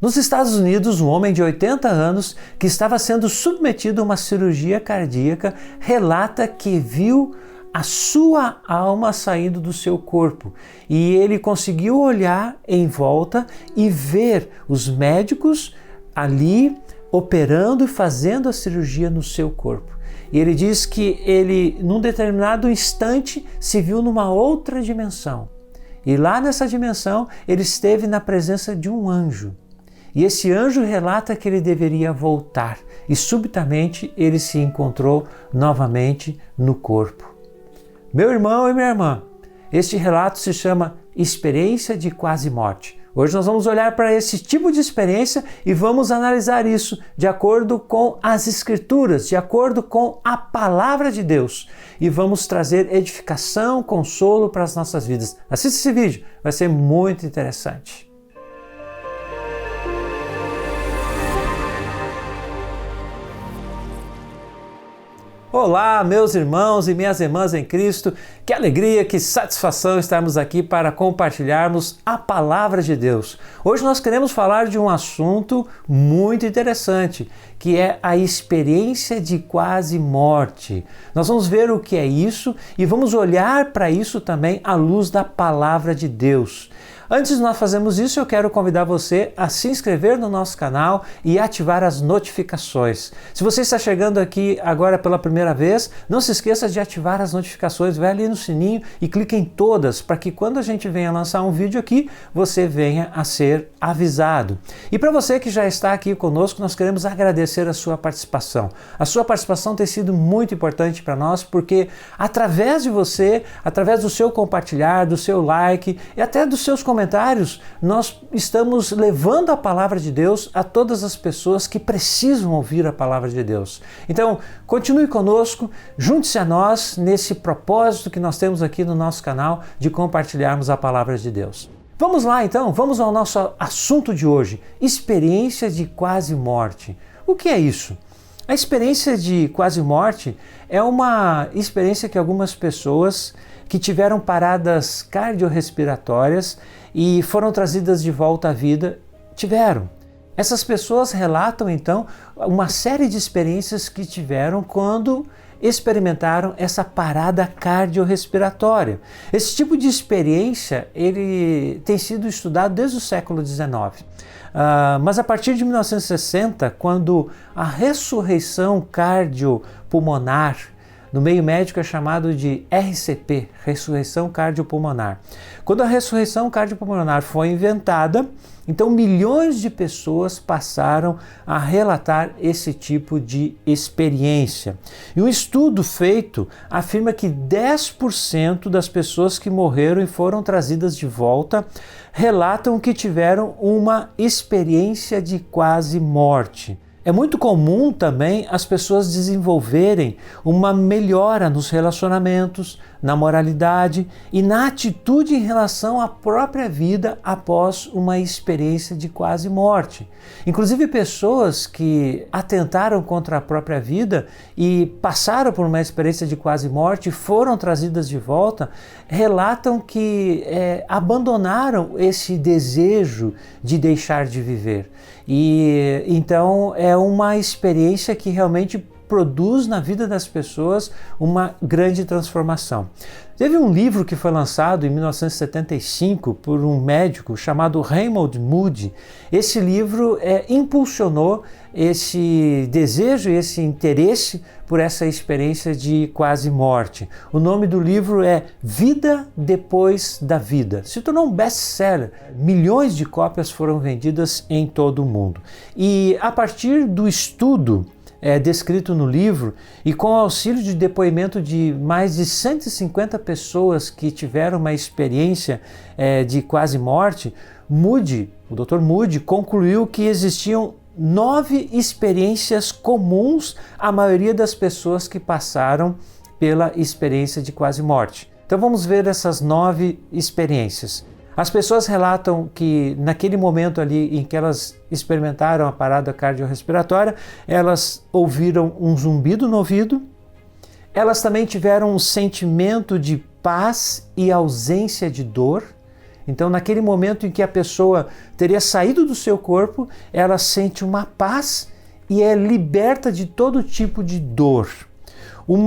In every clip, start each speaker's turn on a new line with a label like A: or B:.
A: Nos Estados Unidos, um homem de 80 anos que estava sendo submetido a uma cirurgia cardíaca relata que viu a sua alma saindo do seu corpo e ele conseguiu olhar em volta e ver os médicos ali operando e fazendo a cirurgia no seu corpo. E ele diz que ele, num determinado instante, se viu numa outra dimensão. E lá nessa dimensão, ele esteve na presença de um anjo. E esse anjo relata que ele deveria voltar. E subitamente ele se encontrou novamente no corpo. Meu irmão e minha irmã, este relato se chama Experiência de Quase Morte. Hoje nós vamos olhar para esse tipo de experiência e vamos analisar isso de acordo com as Escrituras, de acordo com a Palavra de Deus. E vamos trazer edificação, consolo para as nossas vidas. Assista esse vídeo, vai ser muito interessante. Olá, meus irmãos e minhas irmãs em Cristo, que alegria, que satisfação estarmos aqui para compartilharmos a Palavra de Deus. Hoje nós queremos falar de um assunto muito interessante, que é a experiência de quase morte. Nós vamos ver o que é isso e vamos olhar para isso também à luz da Palavra de Deus. Antes de nós fazermos isso, eu quero convidar você a se inscrever no nosso canal e ativar as notificações. Se você está chegando aqui agora pela primeira vez, não se esqueça de ativar as notificações, vai ali no sininho e clique em todas, para que quando a gente venha lançar um vídeo aqui, você venha a ser avisado. E para você que já está aqui conosco, nós queremos agradecer a sua participação. A sua participação tem sido muito importante para nós, porque através de você, através do seu compartilhar, do seu like e até dos seus comentários, nós estamos levando a palavra de Deus a todas as pessoas que precisam ouvir a palavra de Deus. Então, continue conosco, junte-se a nós nesse propósito que nós temos aqui no nosso canal de compartilharmos a palavra de Deus. Vamos lá então, vamos ao nosso assunto de hoje, experiência de quase morte. O que é isso? A experiência de quase morte é uma experiência que algumas pessoas que tiveram paradas cardiorrespiratórias e foram trazidas de volta à vida tiveram. Essas pessoas relatam então uma série de experiências que tiveram quando experimentaram essa parada cardiorrespiratória. Esse tipo de experiência ele tem sido estudado desde o século XIX. Mas a partir de 1960, quando a ressurreição cardiopulmonar no meio médico é chamado de RCP, ressurreição cardiopulmonar. Quando a ressurreição cardiopulmonar foi inventada, então milhões de pessoas passaram a relatar esse tipo de experiência. E um estudo feito afirma que 10% das pessoas que morreram e foram trazidas de volta relatam que tiveram uma experiência de quase morte. É muito comum também as pessoas desenvolverem uma melhora nos relacionamentos, na moralidade e na atitude em relação à própria vida após uma experiência de quase morte. Inclusive pessoas que atentaram contra a própria vida e passaram por uma experiência de quase morte e foram trazidas de volta, relatam que abandonaram esse desejo de deixar de viver. E então é uma experiência que realmente produz na vida das pessoas uma grande transformação. Teve um livro que foi lançado em 1975 por um médico chamado Raymond Moody. Esse livro impulsionou esse desejo e esse interesse por essa experiência de quase morte. O nome do livro é Vida Depois da Vida. Se tornou um best-seller. Milhões de cópias foram vendidas em todo o mundo. E a partir do estudo descrito no livro e com o auxílio de depoimento de mais de 150 pessoas que tiveram uma experiência de quase morte, o Dr. Moody concluiu que existiam 9 experiências comuns à maioria das pessoas que passaram pela experiência de quase morte. Então vamos ver essas 9 experiências. As pessoas relatam que naquele momento ali em que elas experimentaram a parada cardiorrespiratória, elas ouviram um zumbido no ouvido, elas também tiveram um sentimento de paz e ausência de dor, Então, naquele momento em que a pessoa teria saído do seu corpo, ela sente uma paz e é liberta de todo tipo de dor. Um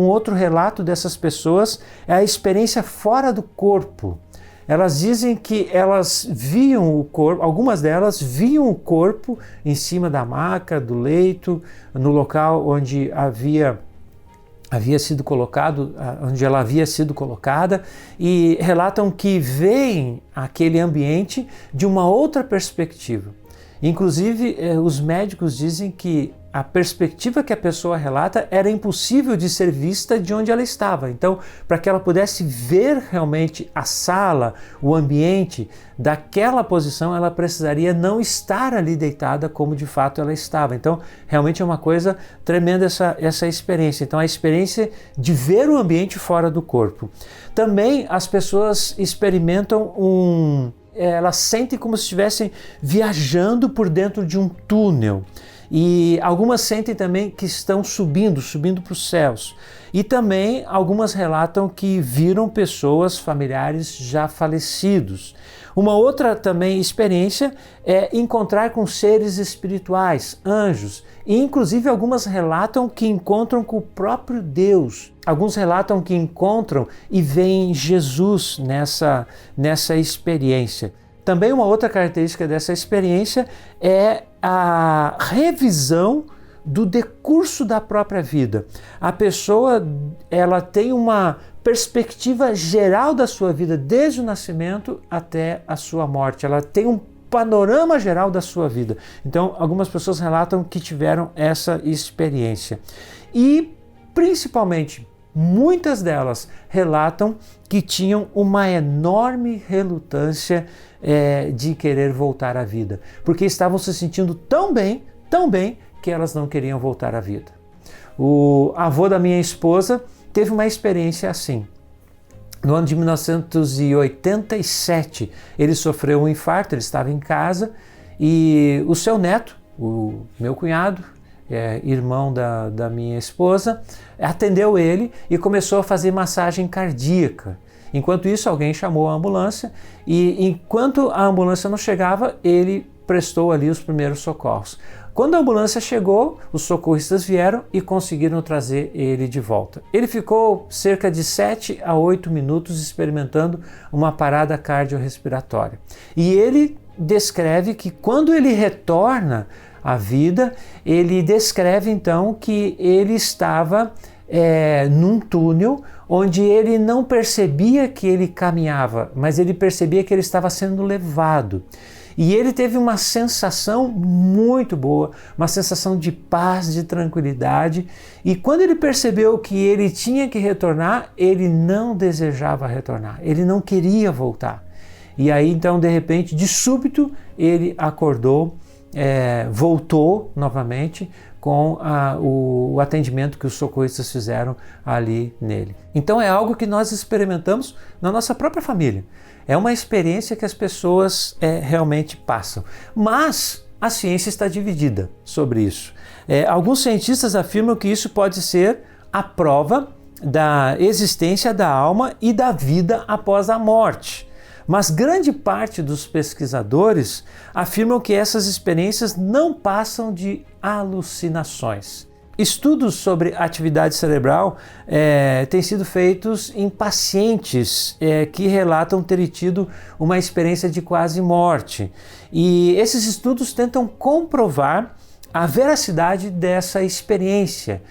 A: outro relato dessas pessoas é a experiência fora do corpo. Elas dizem que elas viam o corpo, algumas delas viam o corpo em cima da maca, do leito, no local onde havia sido colocado, onde ela havia sido colocada, e relatam que veem aquele ambiente de uma outra perspectiva. Inclusive, os médicos dizem que a perspectiva que a pessoa relata era impossível de ser vista de onde ela estava. Então, para que ela pudesse ver realmente a sala, o ambiente, daquela posição, ela precisaria não estar ali deitada como de fato ela estava. Então, realmente é uma coisa tremenda essa experiência. Então, a experiência de ver o ambiente fora do corpo. Também as pessoas experimentam elas sentem como se estivessem viajando por dentro de um túnel. E algumas sentem também que estão subindo para os céus. E também algumas relatam que viram pessoas, familiares já falecidos. Uma outra também experiência é encontrar com seres espirituais, anjos. E inclusive algumas relatam que encontram com o próprio Deus. Alguns relatam que encontram e veem Jesus nessa experiência. Também uma outra característica dessa experiência é a revisão do decurso da própria vida. A pessoa, ela tem uma perspectiva geral da sua vida, desde o nascimento até a sua morte. Ela tem um panorama geral da sua vida. Então, algumas pessoas relatam que tiveram essa experiência. E, principalmente, muitas delas relatam que tinham uma enorme relutância de querer voltar à vida, porque estavam se sentindo tão bem, que elas não queriam voltar à vida. O avô da minha esposa teve uma experiência assim. No ano de 1987, ele sofreu um infarto, ele estava em casa e o seu neto, o meu cunhado, irmão da minha esposa, atendeu ele e começou a fazer massagem cardíaca. Enquanto isso, alguém chamou a ambulância e enquanto a ambulância não chegava, ele prestou ali os primeiros socorros. Quando a ambulância chegou, os socorristas vieram e conseguiram trazer ele de volta. Ele ficou cerca de 7 a 8 minutos experimentando uma parada cardiorrespiratória. E ele descreve que quando ele retorna à vida, ele descreve então que ele estava num túnel onde ele não percebia que ele caminhava, mas ele percebia que ele estava sendo levado. E ele teve uma sensação muito boa, uma sensação de paz, de tranquilidade. E quando ele percebeu que ele tinha que retornar, ele não desejava retornar, ele não queria voltar. E aí então, de repente, de súbito, ele acordou, voltou novamente com o atendimento que os socorristas fizeram ali nele. Então é algo que nós experimentamos na nossa própria família. É uma experiência que as pessoas realmente passam. Mas a ciência está dividida sobre isso. Alguns cientistas afirmam que isso pode ser a prova da existência da alma e da vida após a morte. Mas grande parte dos pesquisadores afirmam que essas experiências não passam de alucinações. Estudos sobre atividade cerebral têm sido feitos em pacientes que relatam terem tido uma experiência de quase morte. E esses estudos tentam comprovar a veracidade dessa experiência,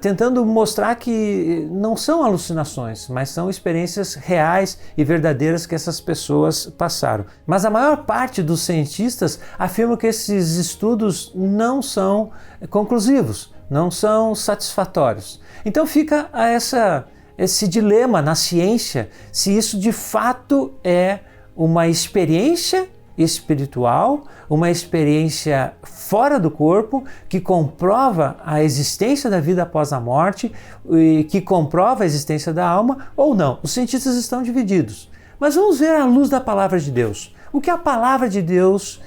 A: tentando mostrar que não são alucinações, mas são experiências reais e verdadeiras que essas pessoas passaram. Mas a maior parte dos cientistas afirmam que esses estudos não são conclusivos, não são satisfatórios. Então fica esse dilema na ciência, se isso de fato é uma experiência espiritual, uma experiência fora do corpo que comprova a existência da vida após a morte e que comprova a existência da alma ou não. Os cientistas estão divididos. Mas vamos ver à luz da palavra de Deus. O que a palavra de Deus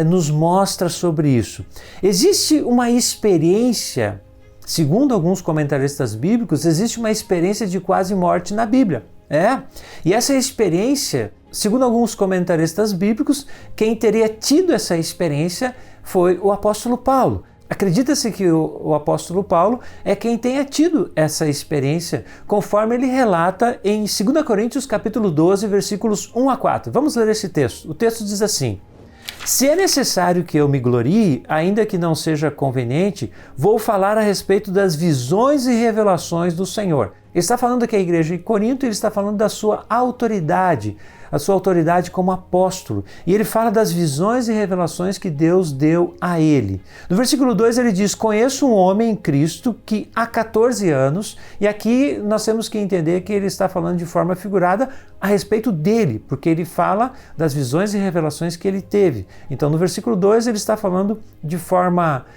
A: nos mostra sobre isso? Existe uma experiência, segundo alguns comentaristas bíblicos, existe uma experiência de quase morte na Bíblia. E essa experiência, segundo alguns comentaristas bíblicos, quem teria tido essa experiência foi o apóstolo Paulo. Acredita-se que o apóstolo Paulo é quem tenha tido essa experiência, conforme ele relata em 2 Coríntios capítulo 12, versículos 1 a 4. Vamos ler esse texto. O texto diz assim: se é necessário que eu me glorie, ainda que não seja conveniente, vou falar a respeito das visões e revelações do Senhor. Ele está falando aqui a igreja de Corinto, ele está falando da sua autoridade, a sua autoridade como apóstolo. E ele fala das visões e revelações que Deus deu a ele. No versículo 2 ele diz: conheço um homem em Cristo que há 14 anos, e aqui nós temos que entender que ele está falando de forma figurada a respeito dele, porque ele fala das visões e revelações que ele teve. Então no versículo 2 ele está falando de forma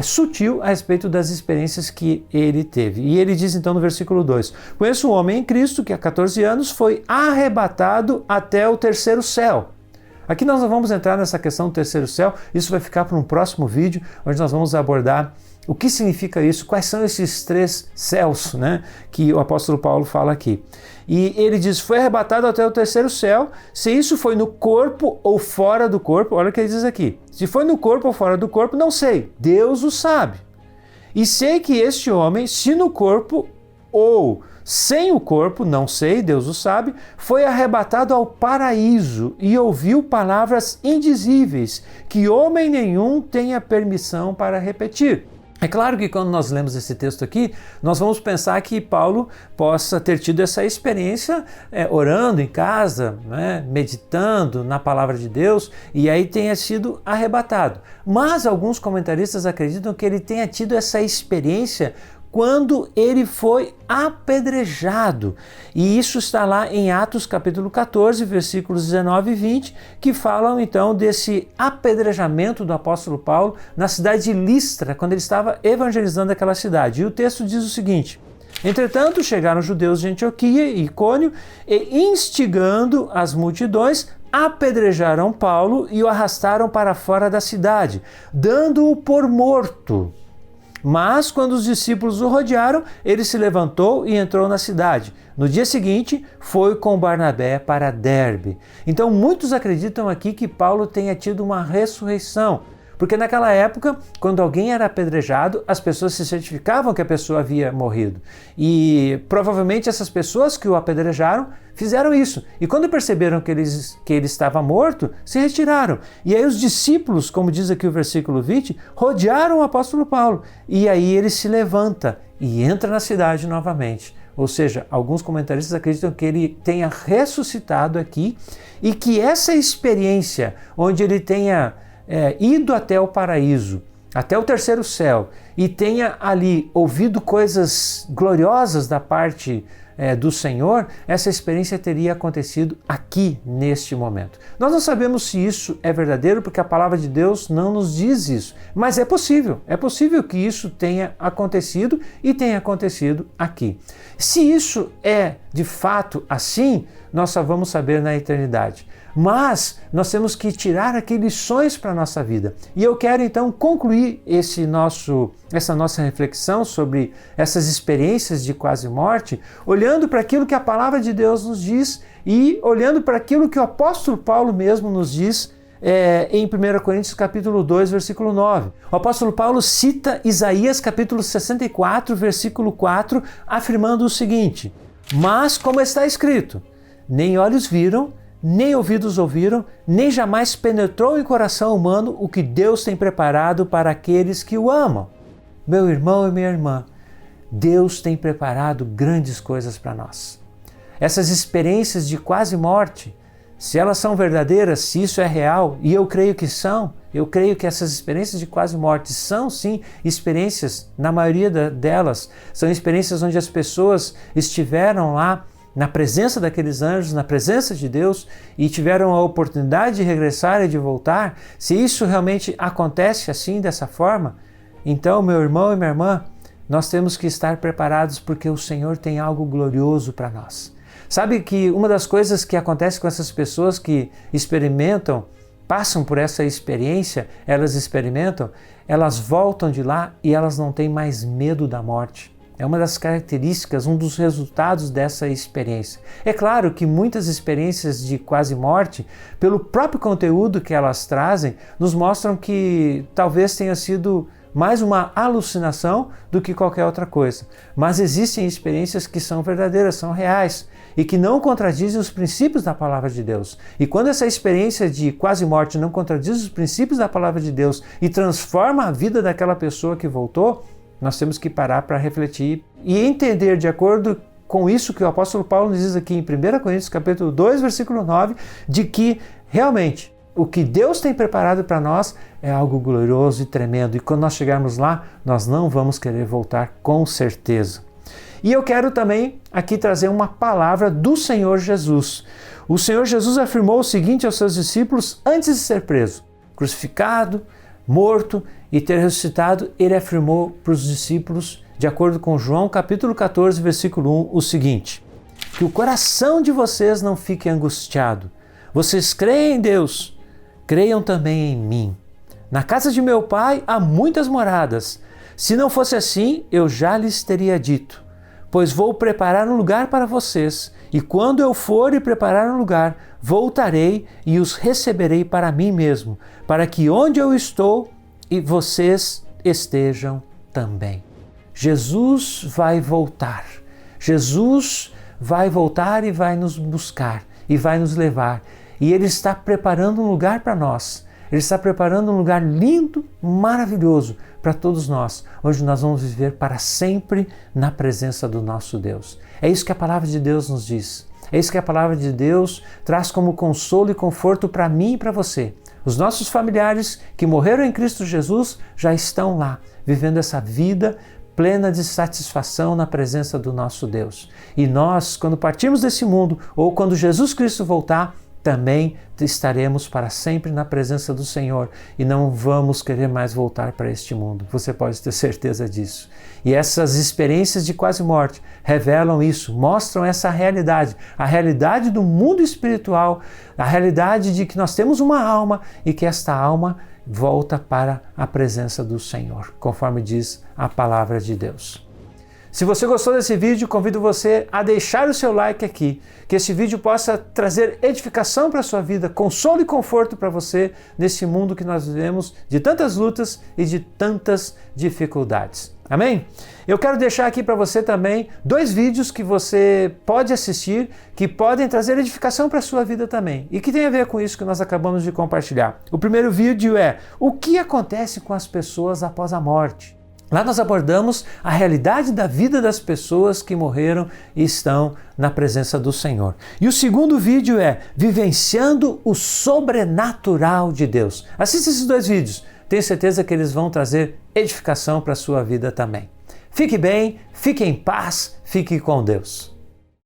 A: sutil a respeito das experiências que ele teve. E ele diz então no versículo 2: conheço um homem em Cristo que há 14 anos foi arrebatado até o terceiro céu. Aqui nós não vamos entrar nessa questão do terceiro céu, isso vai ficar para um próximo vídeo, onde nós vamos abordar o que significa isso, quais são esses 3 céus, né, que o apóstolo Paulo fala aqui. E ele diz: foi arrebatado até o terceiro céu. Se isso foi no corpo ou fora do corpo, olha o que ele diz aqui: se foi no corpo ou fora do corpo, não sei, Deus o sabe. E sei que este homem, se no corpo ou sem o corpo, não sei, Deus o sabe, foi arrebatado ao paraíso e ouviu palavras indizíveis, que homem nenhum tenha permissão para repetir. É claro que quando nós lemos esse texto aqui, nós vamos pensar que Paulo possa ter tido essa experiência orando em casa, né, meditando na palavra de Deus, e aí tenha sido arrebatado. Mas alguns comentaristas acreditam que ele tenha tido essa experiência quando ele foi apedrejado. E isso está lá em Atos capítulo 14, versículos 19 e 20, que falam então desse apedrejamento do apóstolo Paulo na cidade de Listra, quando ele estava evangelizando aquela cidade. E o texto diz o seguinte: entretanto, chegaram judeus de Antioquia e Icônio e, instigando as multidões, apedrejaram Paulo e o arrastaram para fora da cidade, dando-o por morto. Mas, quando os discípulos o rodearam, ele se levantou e entrou na cidade. No dia seguinte, foi com Barnabé para Derbe. Então, muitos acreditam aqui que Paulo tenha tido uma ressurreição, porque naquela época, quando alguém era apedrejado, as pessoas se certificavam que a pessoa havia morrido. E provavelmente essas pessoas que o apedrejaram fizeram isso. E quando perceberam que ele estava morto, se retiraram. E aí os discípulos, como diz aqui o versículo 20, rodearam o apóstolo Paulo. E aí ele se levanta e entra na cidade novamente. Ou seja, alguns comentaristas acreditam que ele tenha ressuscitado aqui e que essa experiência onde ele tenha ido até o paraíso, até o terceiro céu, e tenha ali ouvido coisas gloriosas da parte do Senhor, essa experiência teria acontecido aqui, neste momento. Nós não sabemos se isso é verdadeiro, porque a palavra de Deus não nos diz isso, mas é possível que isso tenha acontecido e tenha acontecido aqui. Se isso é de fato assim, nós só vamos saber na eternidade. Mas nós temos que tirar aqui lições para a nossa vida. E eu quero então concluir essa nossa reflexão sobre essas experiências de quase morte, olhando para aquilo que a palavra de Deus nos diz e olhando para aquilo que o apóstolo Paulo mesmo nos diz em 1 Coríntios capítulo 2, versículo 9. O apóstolo Paulo cita Isaías capítulo 64, versículo 4, afirmando o seguinte: mas como está escrito, nem olhos viram, nem ouvidos ouviram, nem jamais penetrou em coração humano o que Deus tem preparado para aqueles que o amam. Meu irmão e minha irmã, Deus tem preparado grandes coisas para nós. Essas experiências de quase morte, se elas são verdadeiras, se isso é real, e eu creio que são, eu creio que essas experiências de quase morte são sim experiências, na maioria delas, são experiências onde as pessoas estiveram lá na presença daqueles anjos, na presença de Deus, e tiveram a oportunidade de regressar e de voltar. Se isso realmente acontece assim, dessa forma, então, meu irmão e minha irmã, nós temos que estar preparados, porque o Senhor tem algo glorioso para nós. Sabe que uma das coisas que acontece com essas pessoas que experimentam, passam por essa experiência, elas voltam de lá e elas não têm mais medo da morte. É uma das características, um dos resultados dessa experiência. É claro que muitas experiências de quase morte, pelo próprio conteúdo que elas trazem, nos mostram que talvez tenha sido mais uma alucinação do que qualquer outra coisa. Mas existem experiências que são verdadeiras, são reais e que não contradizem os princípios da palavra de Deus. E quando essa experiência de quase morte não contradiz os princípios da palavra de Deus e transforma a vida daquela pessoa que voltou, nós temos que parar para refletir e entender, de acordo com isso que o apóstolo Paulo nos diz aqui em 1 Coríntios capítulo 2, versículo 9, de que realmente o que Deus tem preparado para nós é algo glorioso e tremendo. E quando nós chegarmos lá, nós não vamos querer voltar com certeza. E eu quero também aqui trazer uma palavra do Senhor Jesus. O Senhor Jesus afirmou o seguinte aos seus discípulos antes de ser preso, crucificado, morto e ter ressuscitado. Ele afirmou para os discípulos, de acordo com João capítulo 14, versículo 1, o seguinte: que o coração de vocês não fique angustiado. Vocês creem em Deus, creiam também em mim. Na casa de meu pai há muitas moradas. Se não fosse assim, eu já lhes teria dito. Pois vou preparar um lugar para vocês, e quando eu for e preparar um lugar, voltarei e os receberei para mim mesmo, para que onde eu estou e vocês estejam também. Jesus vai voltar. Jesus vai voltar e vai nos buscar e vai nos levar. E Ele está preparando um lugar para nós. Ele está preparando um lugar lindo, maravilhoso para todos nós, onde nós vamos viver para sempre na presença do nosso Deus. É isso que a palavra de Deus nos diz. É isso que a palavra de Deus traz como consolo e conforto para mim e para você. Os nossos familiares que morreram em Cristo Jesus já estão lá, vivendo essa vida plena de satisfação na presença do nosso Deus. E nós, quando partirmos desse mundo, ou quando Jesus Cristo voltar, também estaremos para sempre na presença do Senhor e não vamos querer mais voltar para este mundo. Você pode ter certeza disso. E essas experiências de quase morte revelam isso, mostram essa realidade, a realidade do mundo espiritual, a realidade de que nós temos uma alma e que esta alma volta para a presença do Senhor, conforme diz a palavra de Deus. Se você gostou desse vídeo, convido você a deixar o seu like aqui, que esse vídeo possa trazer edificação para a sua vida, consolo e conforto para você nesse mundo que nós vivemos de tantas lutas e de tantas dificuldades. Amém? Eu quero deixar aqui para você também 2 vídeos que você pode assistir, que podem trazer edificação para a sua vida também e que tem a ver com isso que nós acabamos de compartilhar. O primeiro vídeo é: o que acontece com as pessoas após a morte? Lá nós abordamos a realidade da vida das pessoas que morreram e estão na presença do Senhor. E o segundo vídeo é Vivenciando o Sobrenatural de Deus. Assista esses 2 vídeos, tenho certeza que eles vão trazer edificação para a sua vida também. Fique bem, fique em paz, fique com Deus.